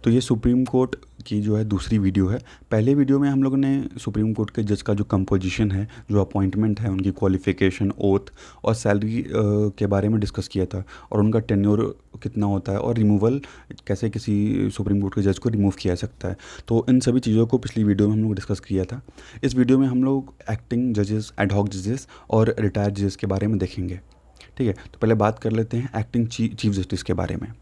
तो ये supreme court की जो है दूसरी वीडियो है। पहले वीडियो में हम लोगों ने सुप्रीम कोर्ट के जज का जो कंपोजिशन है, जो अपॉइंटमेंट है, उनकी क्वालिफ़िकेशन, ओथ और सैलरी के बारे में डिस्कस किया था, और उनका टेन्योर कितना होता है, और रिमूवल कैसे किसी सुप्रीम कोर्ट के जज को रिमूव किया जा सकता है। तो इन सभी चीज़ों को पिछली वीडियो में हम लोग डिस्कस किया था। इस वीडियो में हम लोग एक्टिंग जजेस, एड हॉक जजेस और रिटायर्ड जजेस के बारे में देखेंगे। ठीक है, तो पहले बात कर लेते हैं एक्टिंग चीफ जस्टिस के बारे में।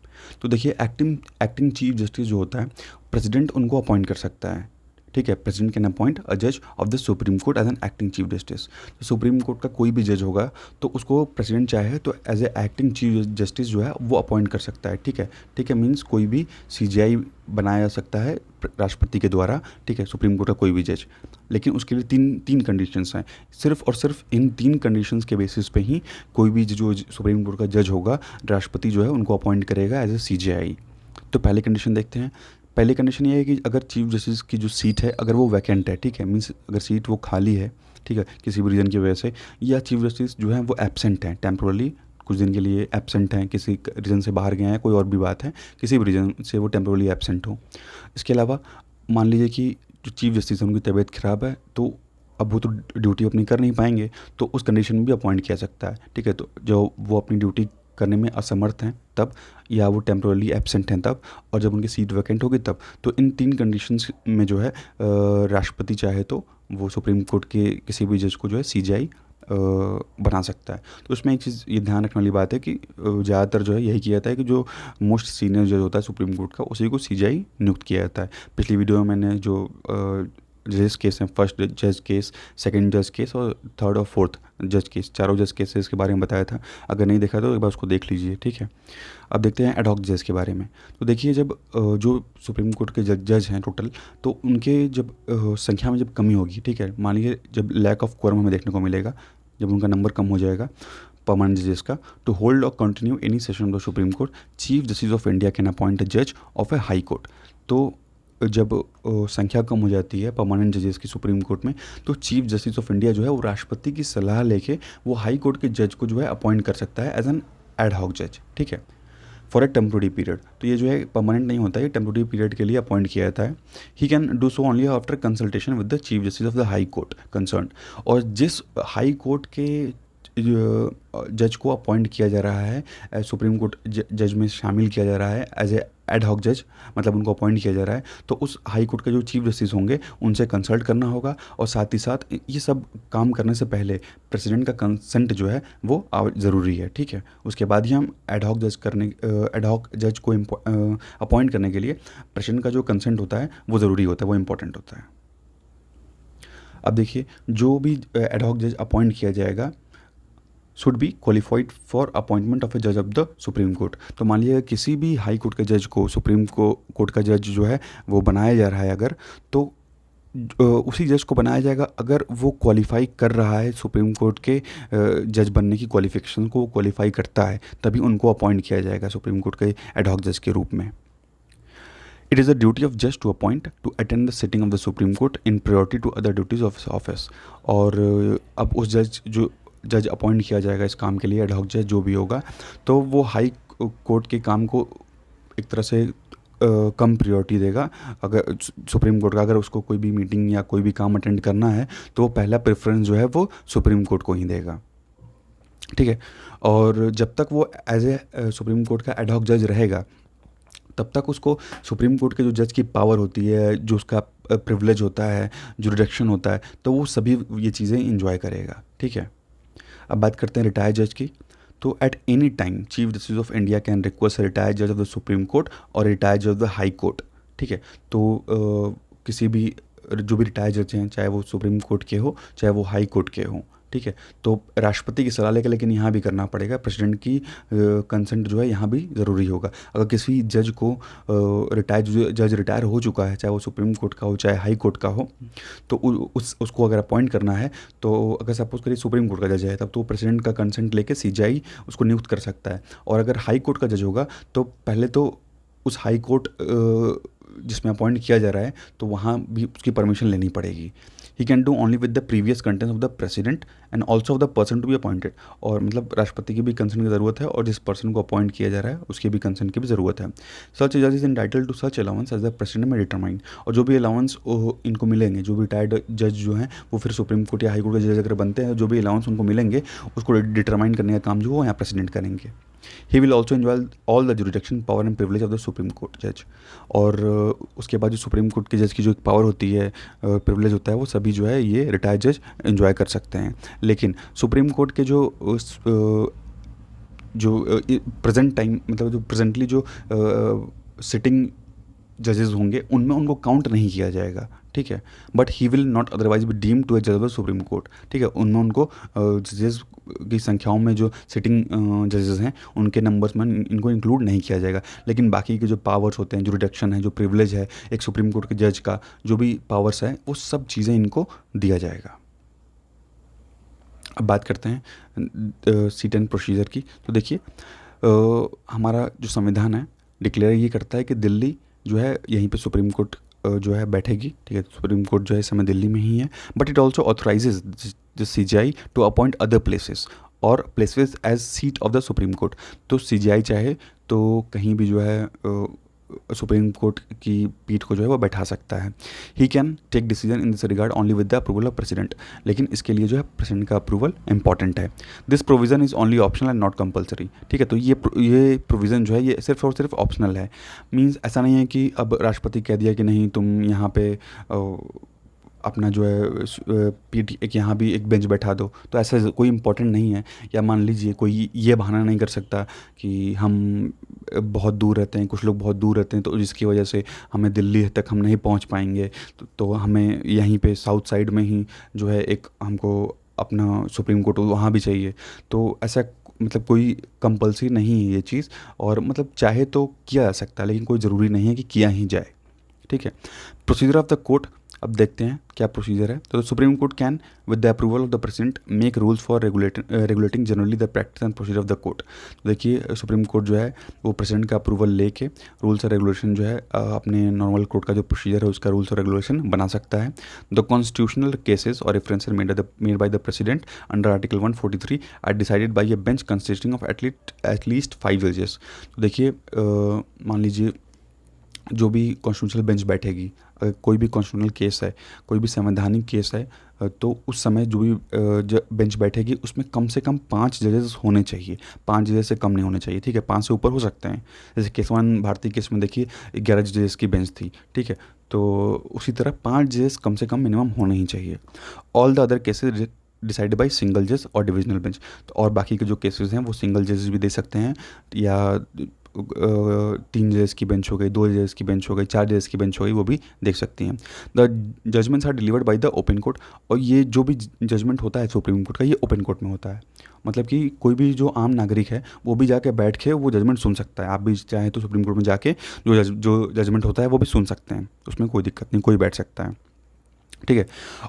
तो देखिए, एक्टिंग चीफ जस्टिस जो होता है, प्रेसिडेंट उनको अपॉइंट कर सकता है। ठीक है, प्रेसिडेंट कैन अपॉइंट अ जज of the Supreme Court as an acting chief justice. तो सुप्रीम कोर्ट का कोई भी जज होगा तो उसको प्रेसिडेंट चाहे तो as a acting chief justice जो है वो अपॉइंट कर सकता है। ठीक है, मीन्स कोई भी सीजीआई बनाया जा सकता है राष्ट्रपति के द्वारा। ठीक है, सुप्रीम कोर्ट का कोई भी जज, लेकिन उसके लिए तीन कंडीशंस हैं। सिर्फ और सिर्फ इन तीन कंडीशंस के बेसिस पे ही कोई भी जो सुप्रीम कोर्ट का जज होगा, राष्ट्रपति जो है उनको अपॉइंट करेगा एज ए सीजीआई। तो पहले कंडीशन देखते हैं। पहली कंडीशन ये है कि अगर चीफ जस्टिस की जो सीट है अगर वो वैकेंट है, ठीक है, मीन्स अगर सीट वो खाली है, ठीक है, किसी भी रीज़न की वजह से, या चीफ जस्टिस जो है वो एब्सेंट हैं टेम्पोरली, कुछ दिन के लिए एब्सेंट हैं, किसी रीज़न से बाहर गए हैं, कोई और भी बात है, किसी भी रीज़न से वो टेम्पोरली एब्सेंट हो। इसके अलावा मान लीजिए कि जो चीफ जस्टिस है उनकी तबीयत ख़राब है, तो अब वो तो ड्यूटी अपनी कर नहीं पाएंगे, तो उस कंडीशन में भी अपॉइंट किया सकता है। ठीक है, तो जो वो अपनी ड्यूटी करने में असमर्थ हैं तब, या वो टेम्पोरली एब्सेंट हैं तब, और जब उनकी सीट वैकेंट होगी तब। तो इन तीन कंडीशंस में जो है राष्ट्रपति चाहे तो वो सुप्रीम कोर्ट के किसी भी जज को जो है सीजीआई बना सकता है। तो उसमें एक चीज़ ये ध्यान रखने वाली बात है कि ज़्यादातर जो है यही किया जाता है कि जो मोस्ट सीनियर जज होता है सुप्रीम कोर्ट का, उसी को सीजीआई नियुक्त किया जाता है। पिछली वीडियो में मैंने जो जज केस हैं, फर्स्ट जज केस, सेकंड जज केस और थर्ड और फोर्थ जज केस, चारों जज केसेस के बारे में बताया था। अगर नहीं देखा तो एक बार उसको देख लीजिए। ठीक है, अब देखते हैं एड हॉक जज के बारे में। तो देखिए, जब जो सुप्रीम कोर्ट के जज हैं टोटल, तो उनके जब संख्या में जब कमी होगी, ठीक है, मान लीजिए जब लैक ऑफ क्वोरम हमें देखने को मिलेगा, जब उनका नंबर कम हो जाएगा परमानेंट जजेस का, to hold or continue any session of the Supreme Court, chief justice of India can appoint a जज ऑफ ए हाई कोर्ट। तो जब संख्या कम हो जाती है परमानेंट जजेस की सुप्रीम कोर्ट में, तो चीफ जस्टिस ऑफ इंडिया जो है वो राष्ट्रपति की सलाह लेके वो हाई कोर्ट के जज को जो है अपॉइंट कर सकता है एज एन एड हॉक जज। ठीक है, फॉर ए टेम्पोररी पीरियड। तो ये जो है परमानेंट नहीं होता है, टेम्पोररी पीरियड के लिए अपॉइंट किया जाता है। He can do so only after consultation with the chief justice of the high court concern. और जिस हाई कोर्ट के जज को अपॉइंट किया जा रहा है, सुप्रीम कोर्ट जज में शामिल किया जा रहा है एज ए एड हॉक जज, मतलब उनको अपॉइंट किया जा रहा है, तो उस हाई कोर्ट के जो चीफ जस्टिस होंगे उनसे कंसल्ट करना होगा। और साथ ही साथ ये सब काम करने से पहले प्रेसिडेंट का कंसेंट जो है वो ज़रूरी है। ठीक है, उसके बाद ही हम एड हॉक जज को अपॉइंट करने के लिए प्रेसिडेंट का जो कंसेंट होता है वो ज़रूरी होता है, वो इम्पोर्टेंट होता है। अब देखिए, जो भी एड हॉक जज अपॉइंट किया जाएगा should be qualified for appointment of a जज ऑफ द सुप्रीम कोर्ट। तो मान लीजिए किसी भी हाई कोर्ट के जज को सुप्रीम कोर्ट का जज जो है वो बनाया जा रहा है अगर, तो उसी जज को बनाया जाएगा अगर वो क्वालिफाई कर रहा है, सुप्रीम कोर्ट के जज बनने की क्वालिफिकेशन को क्वालिफाई करता है, तभी उनको अपॉइंट किया जाएगा सुप्रीम कोर्ट के एड हॉक जज के रूप में। It is the duty of जज to appoint to attend the sitting of the Supreme Court in priority to other duties of office. और अब उस जज अपॉइंट किया जाएगा इस काम के लिए, एड हॉक जज जो भी होगा, तो वो हाई कोर्ट के काम को एक तरह से कम प्रायोरिटी देगा। अगर सुप्रीम कोर्ट का अगर उसको कोई भी मीटिंग या कोई भी काम अटेंड करना है तो वो पहला प्रेफरेंस जो है वो सुप्रीम कोर्ट को ही देगा। ठीक है, और जब तक वो एज ए सुप्रीम कोर्ट का एड हॉक जज रहेगा तब तक उसको सुप्रीम कोर्ट के जो जज की पावर होती है, जो उसका प्रिविलेज होता है, जो रिडक्शन होता है, तो वो सभी ये चीज़ें इंजॉय करेगा। ठीक है, अब बात करते हैं रिटायर्ड जज की। तो at any time chief justice of India can request retired जज ऑफ द सुप्रीम कोर्ट और रिटायर्ड जज ऑफ द हाई कोर्ट। ठीक है, तो किसी भी जो भी रिटायर्ड जज हैं, चाहे वो सुप्रीम कोर्ट के हो चाहे वो हाई कोर्ट के हों, ठीक है, तो राष्ट्रपति की सलाह लेकर, लेकिन यहाँ भी करना पड़ेगा, प्रेसिडेंट की कंसेंट जो है यहाँ भी ज़रूरी होगा। अगर किसी जज को जज रिटायर हो चुका है, चाहे वो सुप्रीम कोर्ट का हो चाहे हाई कोर्ट का हो, तो उसको अगर अपॉइंट करना है, तो अगर सपोज करिए सुप्रीम कोर्ट का जज है, तब तो प्रेसिडेंट का कंसेंट लेके सीजीआई उसको नियुक्त कर सकता है। और अगर हाई कोर्ट का जज होगा तो पहले तो उस हाई कोर्ट जिसमें अपॉइंट किया जा रहा है तो वहाँ भी उसकी परमिशन लेनी पड़ेगी। He can do only with the previous content of the president and also of the person to be appointed. और मतलब राष्ट्रपति की भी कंसर्न की ज़रूरत है और जिस पर्सन को अपॉइंट किया जा रहा है उसकी भी कंसर्न की भी ज़रूरत है। सच जज is entitle to such allowance as the president may determine. और जो भी अलाउंस इनको मिलेंगे, जो भी रिटायर्ड जज जो हैं वो फिर सुप्रीम कोर्ट या हाई कोर्ट के जज अगर बनते हैं, जो भी अलाउंस उनको मिलेंगे उसको डिटरमाइन करने का काम जो वो यहाँ प्रेसिडेंट करेंगे। He will also enjoy all the jurisdiction power and privilege of the Supreme court जज। और उसके बाद जो सुप्रीम कोर्ट के जज की जो एक पावर होती है, प्रिविलेज होता है, वो सभी जो है ये रिटायर्ड जज एंजॉय कर सकते हैं। लेकिन सुप्रीम कोर्ट के जो प्रेजेंट टाइम मतलब जो प्रेजेंटली जो सिटिंग जजेस होंगे उनमें उनको काउंट नहीं किया जाएगा, ठीक है। But he will not otherwise be deem to a जज ऑफ सुप्रीम कोर्ट, ठीक है। उनमें उनको जजेस की संख्याओं में जो सिटिंग जजेस हैं उनके नंबर्स में इनको इंक्लूड नहीं किया जाएगा। लेकिन बाकी के जो पावर्स होते हैं, जो रिडक्शन है, जो प्रिविलेज है एक सुप्रीम कोर्ट के जज का, जो भी पावर्स है वो सब चीज़ें इनको दिया जाएगा। अब बात करते हैं सीट एंड प्रोसीजर की। तो देखिए हमारा जो संविधान है डिक्लेयर ये करता है कि दिल्ली जो है यहीं पे सुप्रीम कोर्ट जो है बैठेगी, ठीक है। सुप्रीम कोर्ट जो है इस समय दिल्ली में ही है। But it also authorises the CJI to appoint other places और places as seat of the Supreme Court. तो CJI चाहे तो कहीं भी जो है सुप्रीम कोर्ट की पीठ को जो है वो बैठा सकता है। He can take decision in this regard only with the approval of president. लेकिन इसके लिए जो है प्रेसिडेंट का अप्रूवल इंपॉर्टेंट है। This provision is only optional and not compulsory, ठीक है। तो ये प्रोविज़न जो है ये सिर्फ और सिर्फ ऑप्शनल है। मीन्स ऐसा नहीं है कि अब राष्ट्रपति कह दिया कि नहीं तुम यहाँ पे अपना जो है पीठ एक यहाँ भी एक बेंच बैठा दो, तो ऐसा कोई इम्पोर्टेंट नहीं है। या मान लीजिए कोई ये बहाना नहीं कर सकता कि हम बहुत दूर रहते हैं, कुछ लोग बहुत दूर रहते हैं, तो जिसकी वजह से हमें दिल्ली तक हम नहीं पहुँच पाएंगे, तो हमें यहीं पे साउथ साइड में ही जो है एक हमको अपना सुप्रीम कोर्ट वहाँ भी चाहिए। तो ऐसा मतलब कोई कंपल्सरी नहीं है ये चीज़, और मतलब चाहे तो किया जा सकता है लेकिन कोई ज़रूरी नहीं है कि किया ही जाए, ठीक है। प्रोसीजर ऑफ द कोर्ट, अब देखते हैं क्या प्रोसीजर है। तो Supreme court can with the approval of the president make rules for regulating generally the practice and procedure of the court. तो देखिए सुप्रीम कोर्ट जो है वो प्रेसिडेंट का अप्रूवल लेके रूल्स और रेगुलेशन जो है अपने नॉर्मल कोर्ट का जो प्रोसीजर है उसका रूल्स और रेगुलेशन बना सकता है। The constitutional cases or references made by the president under article 143 are decided by a bench consisting of at least 5 जजेस। तो देखिए मान लीजिए जो भी कॉन्स्टिट्यूशनल बेंच बैठेगी, अगर कोई भी कॉन्स्टिट्यूशनल केस है, कोई भी संवैधानिक केस है, तो उस समय जो भी बेंच बैठेगी उसमें कम से कम 5 जजेस होने चाहिए। 5 जजेस से कम नहीं होने चाहिए, ठीक है। 5 से ऊपर हो सकते हैं। जैसे केसवान भारती केस में देखिए 11 जजेस की बेंच थी, ठीक है। तो उसी तरह 5 जजेस कम से कम मिनिमम होने ही चाहिए। All the other cases decided by single जज और डिविजनल बेंच। तो और बाकी के जो केसेस हैं वो सिंगल जजेस भी दे सकते हैं, या 3 जजेस की बेंच हो गई, 2 जजेस की बेंच हो गई, 4 जजेस की बेंच हो गई, वो भी देख सकती हैं। The judgments are delivered by the open court. और ये जो भी जजमेंट होता है सुप्रीम कोर्ट का ये ओपन कोर्ट में होता है। मतलब कि कोई भी जो आम नागरिक है वो भी जाके बैठ के वो जजमेंट सुन सकता है। आप भी चाहें तो सुप्रीम कोर्ट में जाके जो जजमेंट होता है वो भी सुन सकते हैं, उसमें कोई दिक्कत नहीं, कोई बैठ सकता है, ठीक है।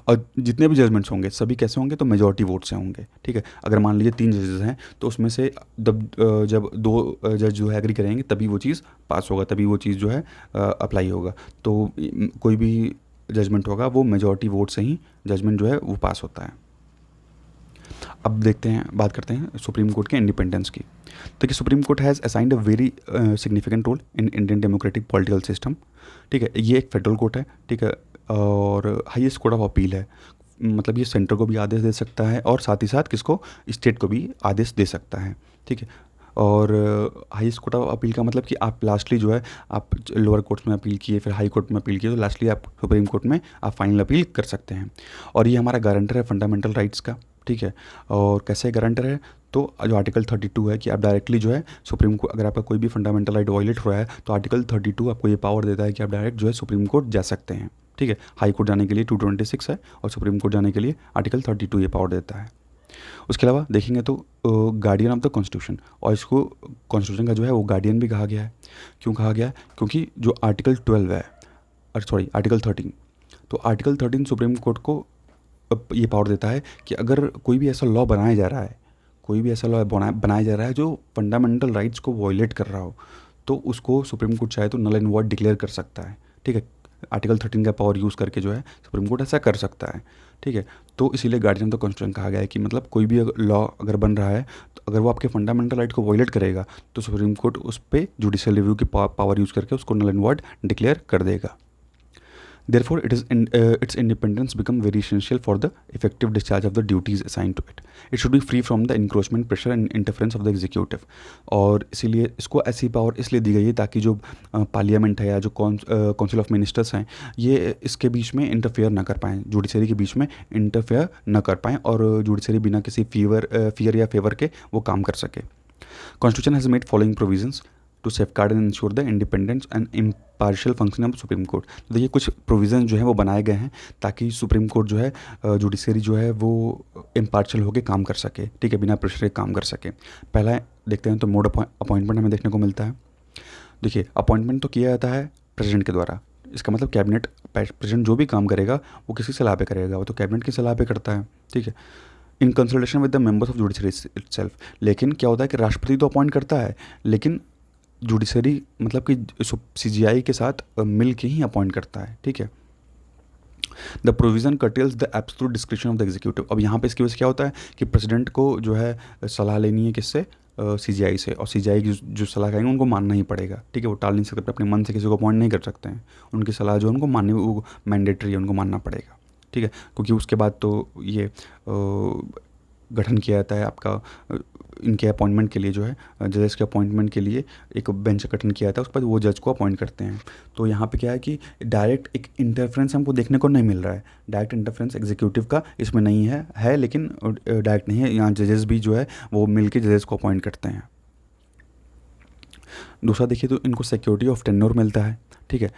और जितने भी जजमेंट्स होंगे सभी कैसे होंगे, तो मेजॉरिटी वोट से होंगे, ठीक है। अगर मान लीजिए 3 जजेस हैं तो उसमें से जब 2 जज जो है एग्री करेंगे तभी वो चीज़ पास होगा, तभी वो चीज़ जो है अप्लाई होगा। तो कोई भी जजमेंट होगा वो मेजॉरिटी वोट से ही जजमेंट जो है वो पास होता है। अब देखते हैं, बात करते हैं सुप्रीम कोर्ट के इंडिपेंडेंस की। तो कि Supreme Court has assigned a very significant role in Indian democratic political system, ठीक है। ये एक फेडरल कोर्ट है, ठीक है, और हाईएस्ट कोर्ट ऑफ अपील है। मतलब ये सेंटर को भी आदेश दे सकता है और साथ ही साथ किसको, स्टेट को भी आदेश दे सकता है, ठीक है। और हाईएस्ट कोर्ट ऑफ अपील का मतलब कि आप लास्टली जो है आप लोअर कोर्ट्स में अपील किए, फिर हाई कोर्ट में अपील किए, तो लास्टली आप सुप्रीम कोर्ट में आप फाइनल अपील कर सकते हैं। और ये हमारा गारंटर है फंडामेंटल राइट्स का, ठीक है। और कैसे गारंटर है, तो जो आर्टिकल 32 है कि आप डायरेक्टली जो है सुप्रीम कोर्ट, अगर आपका कोई भी फंडामेंटल राइट वायलेट हो रहा है तो आर्टिकल 32 आपको ये पावर देता है कि आप डायरेक्ट जो है सुप्रीम कोर्ट जा सकते हैं, ठीक है। हाई कोर्ट जाने के लिए 226 है और सुप्रीम कोर्ट जाने के लिए आर्टिकल 32 ये पावर देता है। उसके अलावा देखेंगे तो गार्डियन ऑफ द कॉन्स्टिट्यूशन, और इसको कॉन्स्टिट्यूशन का जो है वो गार्डियन भी कहा गया है। क्यों कहा गया है, क्योंकि जो आर्टिकल 12 है, आर्टिकल 13, तो आर्टिकल 13 सुप्रीम कोर्ट को ये पावर देता है कि अगर कोई भी ऐसा लॉ बनाया जा रहा है, कोई भी ऐसा लॉ बनाया जा रहा है जो फंडामेंटल राइट्स को वॉयलेट कर रहा हो, तो उसको सुप्रीम कोर्ट चाहे तो नल एंड वॉइड डिक्लेयर कर सकता है, ठीक है। आर्टिकल 13 का पावर यूज़ करके जो है सुप्रीम कोर्ट ऐसा कर सकता है, ठीक है। तो इसीलिए गार्डियन ऑफ द कॉन्स्टिट्यूशन कहा गया है कि मतलब कोई भी लॉ अगर बन रहा है तो अगर वो आपके फंडामेंटल राइट को वायलेट करेगा तो सुप्रीम कोर्ट उस पर जुडिशियल रिव्यू की पावर यूज़ करके उसको नल एंड वॉइड डिक्लेयर कर देगा। Therefore, its independence become very essential for the effective discharge of the duties assigned to it. It should be free from the encroachment, pressure and interference of the executive. और इसीलिए इसको ऐसी power इसलिए दी गई है ताकि जो पार्लियामेंट है या जो काउंसिल ऑफ मिनिस्टर्स हैं ये इसके बीच में इंटरफेयर ना कर पाएँ, जुडिशरी के बीच में इंटरफेयर ना कर पाएँ और जुडिशरी बिना किसी फियर या फेवर के वो काम कर सके। Constitution has made following provisions to safeguard and ensure the independence and impartial functioning of supreme Court. तो देखिए कुछ प्रोविज़न जो है वो बनाए गए हैं ताकि सुप्रीम कोर्ट जो है जुडिशरी जो है वो इम्पार्शियल होकर काम कर सके, ठीक है, बिना प्रेशर के काम कर सके। पहला देखते हैं तो मोड अपॉइंटमेंट हमें देखने को मिलता है। देखिए अपॉइंटमेंट तो किया जाता है प्रेसिडेंट के द्वारा, इसका मतलब कैबिनेट, प्रेसिडेंट जो भी काम करेगा वो किसी सलाह पे करेगा, वो तो कैबिनेट की सलाह पे करता है, ठीक है, in consultation with the members of judiciary itself. लेकिन क्या होता है कि राष्ट्रपति तो अपॉइंट करता है लेकिन जुडिशरी मतलब कि CGI के साथ मिल के ही अपॉइंट करता है, ठीक है। The provision curtails the absolute description of the executive. अब यहाँ पे इसकी वजह से क्या होता है कि प्रेसिडेंट को जो है सलाह लेनी है किससे, CGI से, और CGI की जो सलाह कहेंगे उनको मानना ही पड़ेगा, ठीक है। वो टाल नहीं सकते, अपने मन से किसी को अपॉइंट नहीं कर सकते हैं, उनकी सलाह जो है उनको माननी, वो मैंडेटरी है, उनको मानना पड़ेगा, ठीक है। क्योंकि उसके बाद तो ये गठन किया जाता है आपका इनके अपॉइंटमेंट के लिए, जो है जजेस के अपॉइंटमेंट के लिए एक बेंच गठन किया जाता है, उसके बाद वो जज को अपॉइंट करते हैं। तो यहाँ पे क्या है कि डायरेक्ट एक इंटरफ्रेंस हमको देखने को नहीं मिल रहा है, डायरेक्ट इंटरफ्रेंस एग्जीक्यूटिव का इसमें नहीं है लेकिन डायरेक्ट नहीं है। यहाँ जजेस भी जो है वो मिल के जजेस को अपॉइंट करते हैं। दूसरा देखिए तो इनको सिक्योरिटी ऑफ टेन्योर मिलता है, ठीक है।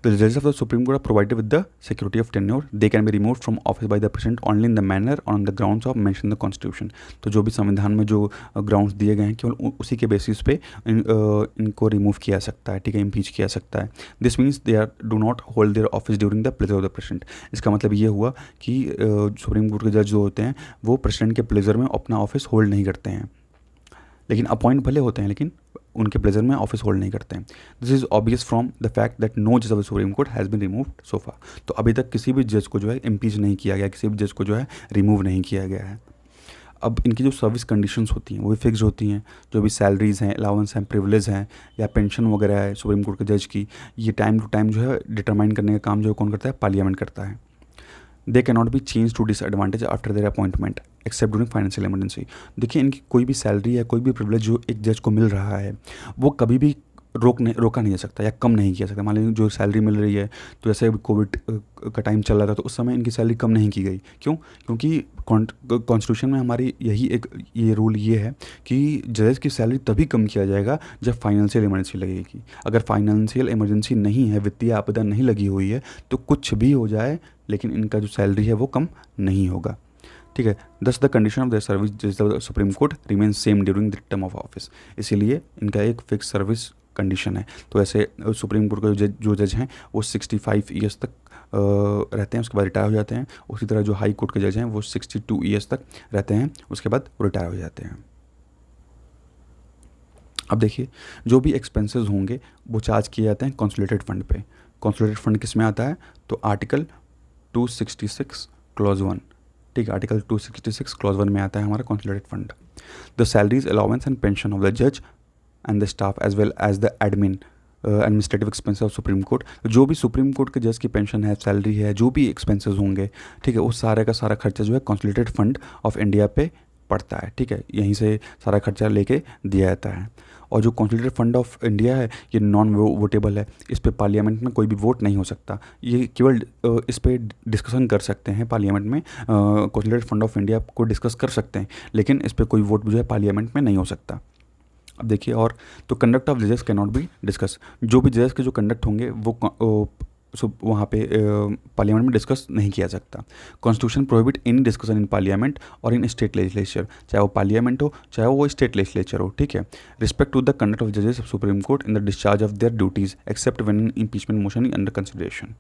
The judges of the Supreme Court are provided with the security of tenure. They can be removed from office by the President only in the manner on the grounds of mentioned in the Constitution. तो जो भी संविधान में जो grounds दिए गए हैं केवल उसी के बेसिस पे इनको रिमूव किया जा सकता है, ठीक है, इम्पीच किया जा सकता है। This means they are do not hold their office during the pleasure of the president. इसका मतलब ये हुआ कि सुप्रीम कोर्ट के जज जो होते हैं वो प्रेसिडेंट के प्लेजर में अपना ऑफिस होल्ड नहीं करते हैं, लेकिन अपॉइंट भले होते हैं लेकिन उनके प्लेजर में ऑफिस होल्ड नहीं करते हैं। This is obvious from the fact that no जज of the Supreme Court has been removed so far. तो अभी तक किसी भी जज को जो है इम्पीच नहीं किया गया, किसी भी जज को जो है रिमूव नहीं किया गया है। अब इनकी जो सर्विस कंडीशंस होती हैं वो भी फिक्स होती हैं, जो भी सैलरीज़ हैं, अलाउंस हैं, प्रिविलेज हैं या पेंशन वगैरह है सुप्रीम कोर्ट के जज की, ये टाइम टू टाइम जो है डिटरमाइन करने का काम जो है कौन करता है, पार्लियामेंट करता है। They can not be change to disadvantage after their appointment except during financial emergency. देखिए इनकी कोई भी सैलरी या कोई भी प्रिविलेज जो एक जज को मिल रहा है वो कभी भी रोका नहीं जा सकता या कम नहीं किया सकता। मान लीजिए जो सैलरी मिल रही है, तो जैसे अभी कोविड का टाइम चल रहा था तो उस समय इनकी सैलरी कम नहीं की गई। क्यों? क्योंकि कॉन्स्टिट्यूशन में हमारी यही एक ये रूल ये है कि जजेस की सैलरी तभी कम किया जाएगा जब फाइनेंशियल इमरजेंसी लगेगी। अगर फाइनेंशियल इमरजेंसी नहीं है, वित्तीय आपदा नहीं लगी हुई है, तो कुछ भी हो जाए लेकिन इनका जो सैलरी है वो कम नहीं होगा, ठीक है। Thus the condition of the service जज Supreme Court remain same during the term of office. इसीलिए इनका एक फिक्स सर्विस कंडीशन है। तो ऐसे सुप्रीम कोर्ट के जो जज हैं वो 65 ईयर्स तक रहते हैं, उसके बाद रिटायर हो जाते हैं। उसी तरह जो हाई कोर्ट के जज हैं वो 62 ईयर्स तक रहते हैं, उसके बाद वो रिटायर हो जाते हैं। अब देखिए जो भी एक्सपेंसेस होंगे वो चार्ज किए जाते हैं कॉन्सोलिडेटेड फंड पे। कॉन्सोलिडेटेड फंड किस में आता है? तो आर्टिकल 266 क्लॉज 1, ठीक है, आर्टिकल 266 क्लॉज 1 में आता है हमारा consolidated fund. The salaries, allowance and pension of the जज and the staff as well as the administrative expenses of Supreme Court. जो भी सुप्रीम कोर्ट के जज की पेंशन है, सैलरी है, जो भी एक्सपेंसेस होंगे, ठीक है, उस सारे का सारा खर्चा जो है कॉन्सोलिडेटेड फंड ऑफ इंडिया पे पड़ता है, ठीक है। यहीं से सारा खर्चा लेके दिया जाता है। और जो कॉन्सोलिडेटेड फंड ऑफ इंडिया है ये नॉन वोटेबल है, इस पे पार्लियामेंट में कोई भी वोट नहीं हो सकता। ये केवल इस पे डिस्कशन कर सकते हैं पार्लियामेंट में, कॉन्सोलिडेटेड फंड ऑफ इंडिया को डिस्कस कर सकते हैं, लेकिन इस पे कोई वोट जो है पार्लियामेंट में नहीं हो सकता। अब देखिए और तो कंडक्ट ऑफ जजेस कैन नॉट बी डिस्कस। जो भी जजेस के जो कंडक्ट होंगे वो वहाँ पे पार्लियामेंट में डिस्कस नहीं किया सकता। Constitution prohibit any discussion in parliament और इन स्टेट लेजिस्लेचर, चाहे वो पार्लियामेंट हो चाहे वो स्टेट लेजिस्लेचर हो, ठीक है। Respect to the conduct of जजेस of Supreme Court in the discharge of their duties except when an impeachment motion is under consideration.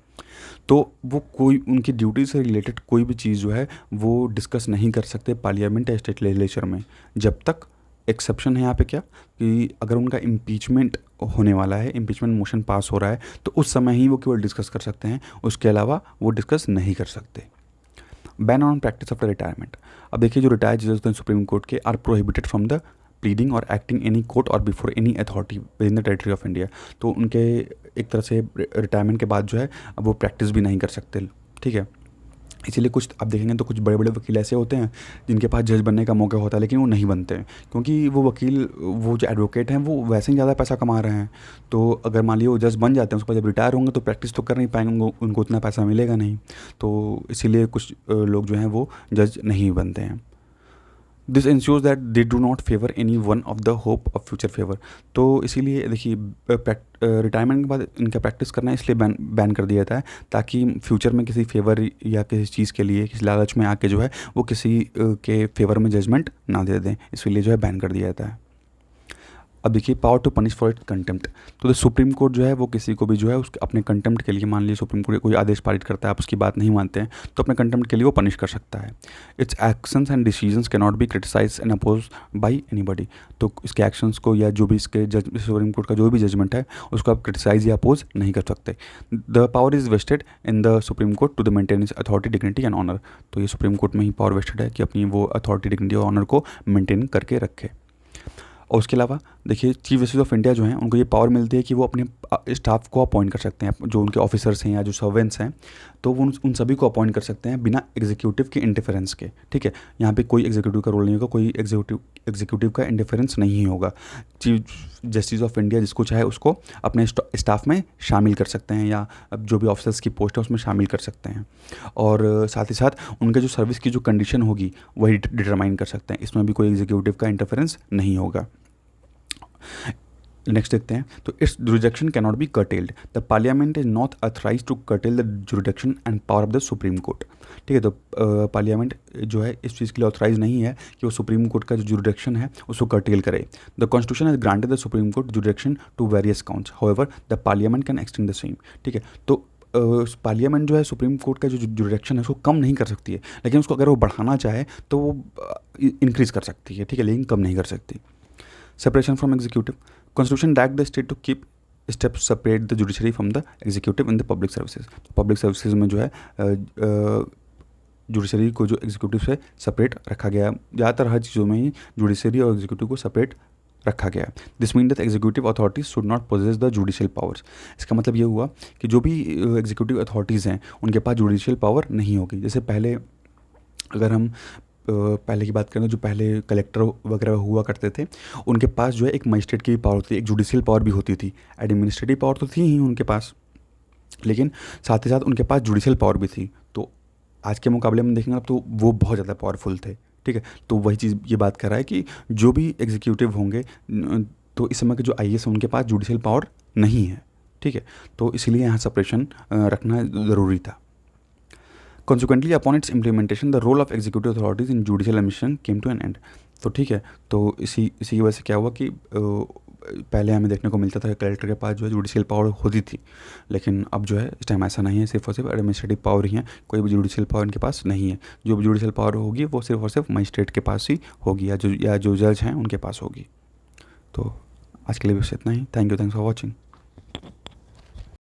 तो वो कोई उनकी ड्यूटी से रिलेटेड कोई भी चीज़ जो है वो डिस्कस नहीं कर सकते पार्लियामेंट या स्टेट लेजिस्लेचर में जब तक एक्सेप्शन है यहाँ पे क्या, कि अगर उनका इम्पीचमेंट होने वाला है, इम्पीचमेंट मोशन पास हो रहा है, तो उस समय ही वो केवल डिस्कस कर सकते हैं, उसके अलावा वो डिस्कस नहीं कर सकते। Ban on practice after retirement. अब देखिए जो रिटायर्ड जजेस होते हैं सुप्रीम कोर्ट के are prohibited from the pleading or acting any court or before any authority within the territory of India. तो उनके एक तरह से रिटायरमेंट के बाद जो है अब वो प्रैक्टिस भी नहीं कर सकते, ठीक है। इसीलिए कुछ आप देखेंगे तो कुछ बड़े बड़े वकील ऐसे होते हैं जिनके पास जज बनने का मौका होता है, लेकिन वो नहीं बनते हैं, क्योंकि वो वकील, वो जो एडवोकेट हैं, वो वैसे ही ज़्यादा पैसा कमा रहे हैं। तो अगर मान लीजिए वो जज बन जाते हैं, उसके बाद जब रिटायर होंगे तो प्रैक्टिस तो कर नहीं पाएंगे, उनको उतना पैसा मिलेगा नहीं। तो इसीलिए कुछ लोग जो हैं वो जज नहीं बनते हैं। This ensures that they do not favour any one of the hope of future favour. तो इसीलिए देखिए रिटायरमेंट के बाद इनका प्रैक्टिस करना इसलिए बैन कर दिया जाता है, ताकि फ्यूचर में किसी फेवर या किसी चीज़ के लिए किसी लालच में आके जो है वो किसी के फेवर में जजमेंट ना दे दें, इसलिए जो है बैन कर दिया जाता है। अब देखिए power to punish for it contempt. तो द सुप्रीम कोर्ट जो है वो किसी को भी जो है उसके अपने कंटेम्प्ट के लिए, मान लीजिए सुप्रीम कोर्ट कोई आदेश पारित करता है, आप उसकी बात नहीं मानते हैं, तो अपने कंटेम्प्ट के लिए वो पनिश कर सकता है। Its actions and decisions can not be criticise and oppose by anybody. तो इसके एक्शंस को या जो भी इसके सुप्रीम कोर्ट का जो भी जजमेंट है उसको आप क्रिटिसाइज या अपोज नहीं कर सकते। The power is vested in the Supreme Court to the maintain its authority, dignity and honour. तो ये सुप्रीम कोर्ट में ही पावर वेस्टेड है कि अपनी वो अथॉरिटी, डिग्निटी और ऑनर को मेंटेन करके रखे। और उसके अलावा देखिए चीफ जस्टिस ऑफ इंडिया जो हैं उनको ये पावर मिलती है कि वो अपने स्टाफ को अपॉइंट कर सकते हैं, जो उनके ऑफिसर्स हैं या जो सर्वेंट्स हैं, तो वो उन सभी को अपॉइंट कर सकते हैं बिना एग्जीक्यूटिव के इंटरफेरेंस के, ठीक है। यहाँ पे कोई एग्जीक्यूटिव का रोल नहीं होगा, कोई एग्जीक्यूटिव का इंटरफेरेंस नहीं होगा। चीफ जस्टिस ऑफ इंडिया जिसको चाहे उसको अपने स्टाफ में शामिल कर सकते हैं, या जो भी ऑफिसर्स की पोस्ट है उसमें शामिल कर सकते हैं। और साथ ही साथ उनके जो सर्विस की जो कंडीशन होगी वही डिटरमाइन कर सकते हैं, इसमें भी कोई एग्जीक्यूटिव का इंटरफेरेंस नहीं होगा। नेक्स्ट देखते हैं, तो its jurisdiction can not be curtailed. The parliament is not authorise to curtail the jurisdiction and power of the Supreme Court. ठीक है, तो पार्लियामेंट जो है इस चीज़ के लिए ऑथराइज नहीं है कि वो सुप्रीम कोर्ट का जो जुरिडिक्शन है उसको कर्टेल करे। The constitution has granted the Supreme Court jurisdiction to various counts, however the parliament can extend the same. ठीक है, तो पार्लियामेंट जो है सुप्रीम कोर्ट का जो जुरिडिक्शन है उसको कम नहीं कर सकती है, लेकिन उसको अगर वो बढ़ाना चाहे तो वो इंक्रीज कर सकती है, ठीक है, लेकिन कम नहीं कर सकती। Separation from executive. Constitution direct the state to keep step separate the judiciary from the executive in the public services. Public services में जो है जुडिशरी को जो एग्जीक्यूटिव से सेपरेट रखा गया है। ज़्यादातर हर चीज़ों में ही जुडिशरी और एग्जीक्यूटिव को सेपरेट रखा गया है। This mean that executive authorities should not possess the judicial powers. इसका मतलब ये हुआ कि जो भी एग्जीक्यूटिव अथॉरिटीज़ हैं उनके पास जुडिशियल पावर नहीं होगी। जैसे पहले अगर हम पहले की बात करें तो जो पहले कलेक्टर वगैरह हुआ करते थे उनके पास जो है एक मजिस्ट्रेट की भी पावर होती थी, एक जुडिशियल पावर भी होती थी। एडमिनिस्ट्रेटिव पावर तो थी ही उनके पास, लेकिन साथ ही साथ उनके पास जुडिशियल पावर भी थी। तो आज के मुकाबले में देखेंगे अब तो वो बहुत ज़्यादा पावरफुल थे। ठीक है, तो वही चीज़ ये बात कर रहा है कि जो भी एग्जीक्यूटिव होंगे, तो इस समय के जो IAS हैं उनके पास जुडिशियल पावर नहीं है। ठीक है, तो इसलिए यहाँ सेपरेशन रखना ज़रूरी था। Consequently, upon its implementation, the role of executive authorities in judicial administration came to an end. तो ठीक है, तो इसी की वजह से क्या हुआ कि पहले हमें देखने को मिलता था कि कलेक्टर के पास जो है जुडिशियल पावर होती थी, लेकिन अब जो है इस टाइम ऐसा नहीं है, सिर्फ और सिर्फ एडमिनिस्ट्रेटिव पावर ही है, कोई भी जुडिशियल पावर इनके पास नहीं है। जो भी जुडिशियल पावर होगी वो सिर्फ और सिर्फ मजिस्ट्रेट के पास ही होगी, या जो जज हैं उनके पास होगी। तो आज के लिए बस इतना ही। Thank you for watching.